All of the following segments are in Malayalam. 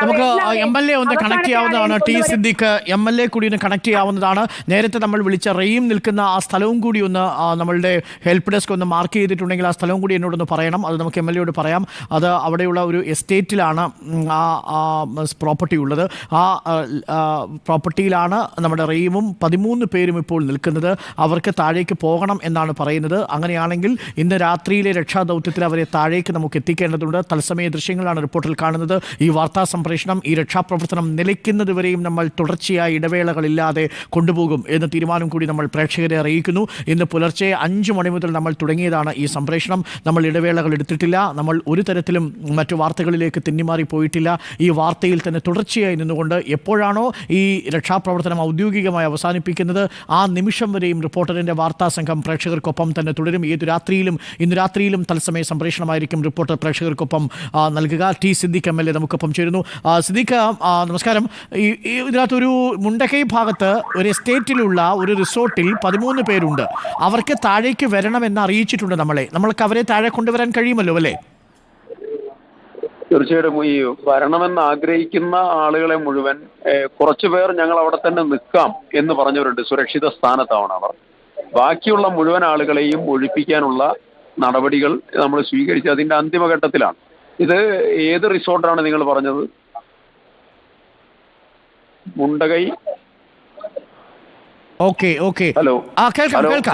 നമുക്ക് MLA ഒന്ന് കണക്ട് ചെയ്യാവുന്നതാണ്. ടി സിദ്ദിഖ് MLA കൂടി ഒന്ന് കണക്ട് ചെയ്യാവുന്നതാണ്. നേരത്തെ നമ്മൾ വിളിച്ച റെയിം നിൽക്കുന്ന ആ സ്ഥലവും കൂടി ഒന്ന് നമ്മളുടെ ഹെൽപ്പ് ഡെസ്ക് ഒന്ന് മാർക്ക് ചെയ്തിട്ടുണ്ടെങ്കിൽ ആ സ്ഥലവും കൂടി എന്നോടൊന്ന് പറയണം. അത് നമുക്ക് MLA യോട് പറയാം. അത് അവിടെയുള്ള ഒരു എസ്റ്റേറ്റിലാണ് ആ പ്രോപ്പർട്ടി ഉള്ളത്. ആ പ്രോപ്പർട്ടിയിലാണ് നമ്മുടെ റെയിമും 13 പേരും ഇപ്പോൾ നിൽക്കുന്നത്. അവർക്ക് താഴേക്ക് പോകണം എന്നാണ് പറയുന്നത്. അങ്ങനെയാണെങ്കിൽ ഇന്ന് രാത്രിയിലെ രക്ഷാദൗത്യത്തിൽ അവരെ താഴേക്ക് നമുക്ക് എത്തിക്കേണ്ടതുണ്ട്. തത്സമയ ദൃശ്യങ്ങളാണ് റിപ്പോർട്ടിൽ കാണുന്നത്. ഈ വാർത്താ സംപ്രേഷണം, ഈ രക്ഷാപ്രവർത്തനം നിലയ്ക്കുന്നത് വരെയും നമ്മൾ തുടർച്ചയായ ഇടവേളകളില്ലാതെ കൊണ്ടുപോകും എന്ന തീരുമാനം കൂടി നമ്മൾ പ്രേക്ഷകരെ അറിയിക്കുന്നു. ഇന്ന് പുലർച്ചെ 5 മണി മുതൽ നമ്മൾ തുടങ്ങിയതാണ് ഈ സംപ്രേഷണം. നമ്മൾ ഇടവേളകൾ എടുത്തിട്ടില്ല. നമ്മൾ ഒരു തരത്തിലും മറ്റു വാർത്തകളിലേക്ക് തെന്നിമാറി പോയിട്ടില്ല. ഈ വാർത്തയിൽ തന്നെ തുടർച്ചയായി നിന്നുകൊണ്ട് എപ്പോഴാണോ ഈ രക്ഷാപ്രവർത്തനം ഔദ്യോഗികമായി അവസാനിപ്പിക്കുന്നത് ആ നിമിഷം വരെയും റിപ്പോർട്ടറിൻ്റെ വാർത്താ സംഘം പ്രേക്ഷകർക്കൊപ്പം തന്നെ തുടരും. ഇന്ന് രാത്രിയിലും തത്സമയ സംപ്രേഷണമായിരിക്കും റിപ്പോർട്ടർ പ്രേക്ഷകർക്കൊപ്പം നൽകുക. ടി സിദ്ദിഖ് MLA നമുക്കൊപ്പം ചേരുന്നു. സിദ്ദിഖ്, നമസ്കാരം. ഇതിനകത്തൊരു മുണ്ടക്കൈ ഭാഗത്ത് ഒരു എസ്റ്റേറ്റിലുള്ള ഒരു റിസോർട്ടിൽ 13 പേരുണ്ട്. അവർക്ക് താഴേക്ക് വരണമെന്ന് അറിയിച്ചിട്ടുണ്ട് നമ്മൾക്ക് അവരെ താഴെ കൊണ്ടുവരാൻ കഴിയുമല്ലോ അല്ലേ? തീർച്ചയായിട്ടും ഈ വരണമെന്ന് ആഗ്രഹിക്കുന്ന ആളുകളെ മുഴുവൻ കുറച്ചു പേർ ഞങ്ങൾ അവിടെ തന്നെ നിൽക്കാം എന്ന് പറഞ്ഞവരുണ്ട്. സുരക്ഷിത സ്ഥാനത്താണ് അവർ. ബാക്കിയുള്ള മുഴുവൻ ആളുകളെയും ഒഴിപ്പിക്കാനുള്ള നടപടികൾ നമ്മൾ സ്വീകരിച്ച് അതിന്റെ അന്തിമഘട്ടത്തിലാണ്. ഇത് ഏത് റിസോർട്ടാണ് നിങ്ങൾ പറഞ്ഞത്? മുണ്ടകൈ. ഹലോ,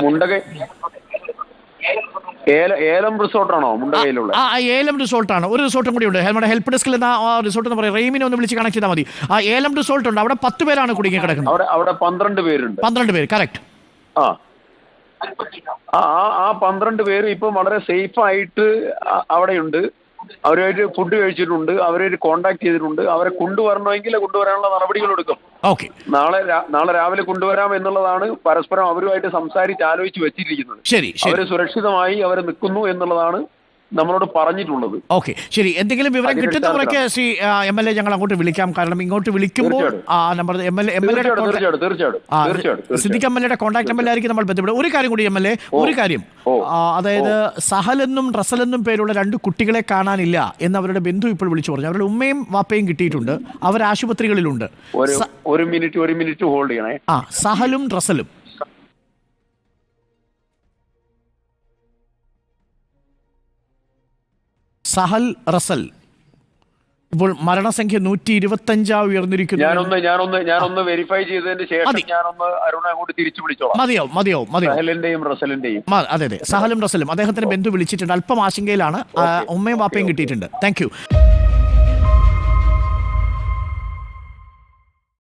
മുണ്ടകൈ ഏലം റിസോർട്ടാണോ മുണ്ടകൈയിലുള്ള? ഏലം റിസോർട്ടാണ്. ഒരു റിസോർട്ടും കൂടി ഉണ്ട്. നമ്മുടെ ഹെൽപ്പ് ഡെസ്കിൽ എന്ന റിസോർട്ട് എന്ന് പറയും. റെയിമിനെ ഒന്ന് വിളിച്ച് കണക്ട് ചെയ്താൽ മതി. ആ ഏലം റിസോർട്ട് ഉണ്ട്. അവിടെ 10 പേരാണ് കുടുങ്ങി കിടക്കുന്നത്. അവിടെ 12 പേരുണ്ട്. 12 പേര്, കറക്റ്റ്. ആ 12 പേര് ഇപ്പം വളരെ സേഫ് ആയിട്ട് അവിടെയുണ്ട്. അവരുമായിട്ട് ഫുഡ് കഴിച്ചിട്ടുണ്ട്. അവരായിട്ട് കോണ്ടാക്ട് ചെയ്തിട്ടുണ്ട്. അവരെ കൊണ്ടുവരണമെങ്കിൽ കൊണ്ടുവരാനുള്ള നടപടികൾ എടുക്കും. നാളെ രാവിലെ കൊണ്ടുവരാം എന്നുള്ളതാണ് പരസ്പരം അവരുമായിട്ട് സംസാരിച്ച് ആലോചിച്ച് വെച്ചിരിക്കുന്നത്. അവര് സുരക്ഷിതമായി അവരെ നിൽക്കുന്നു എന്നുള്ളതാണ് നമ്മളോട് പറഞ്ഞിട്ടുള്ളത്. ഓക്കെ, ശരി. എന്തെങ്കിലും വിവരം കിട്ടുന്ന മുറയ്ക്ക് ശ്രീ MLA ഞങ്ങൾ അങ്ങോട്ട് വിളിക്കാം. കാരണം ഇങ്ങോട്ട് വിളിക്കുമ്പോൾ സിദ്ദിഖ് MLA കോൺടാക്ട് നമ്പർ ആയിരിക്കും നമ്മൾ ബന്ധപ്പെടും. ഒരു കാര്യം കൂടി MLA, ഒരു കാര്യം, അതായത് സഹലെന്നും റസലെന്നും പേരുള്ള 2 കുട്ടികളെ കാണാനില്ല എന്ന് അവരുടെ ബന്ധു ഇപ്പോൾ വിളിച്ചു പറഞ്ഞു. അവരുടെ ഉമ്മയും വാപ്പയും കിട്ടിയിട്ടുണ്ട്. അവർ ആശുപത്രികളിലുണ്ട്. ഒരു മിനിറ്റ് ഹോൾഡ് ചെയ്യണേ. സഹലും റസലും. സഹൽ, റസൽ. ഇപ്പോൾ മരണസംഖ്യ 125 ഉയർന്നിരിക്കുന്നു. ഞാനൊന്ന് വെരിഫൈ ചെയ്തതിന് ശേഷം ഞാനൊന്ന് അരുണ അങ്ങോട്ട് തിരിച്ചു വിളിച്ചോളാം. മതിയോ. സഹലിന്റെയും റസലിന്റെയും. അതെ, സഹലും റസലും. അദ്ദേഹത്തിന്റെ ബന്ധു വിളിച്ചിട്ടുണ്ട്. അല്പം ആശങ്കയിലാണ്. ഉമ്മയും വാപ്പയും കിട്ടിയിട്ടുണ്ട്. Thank you.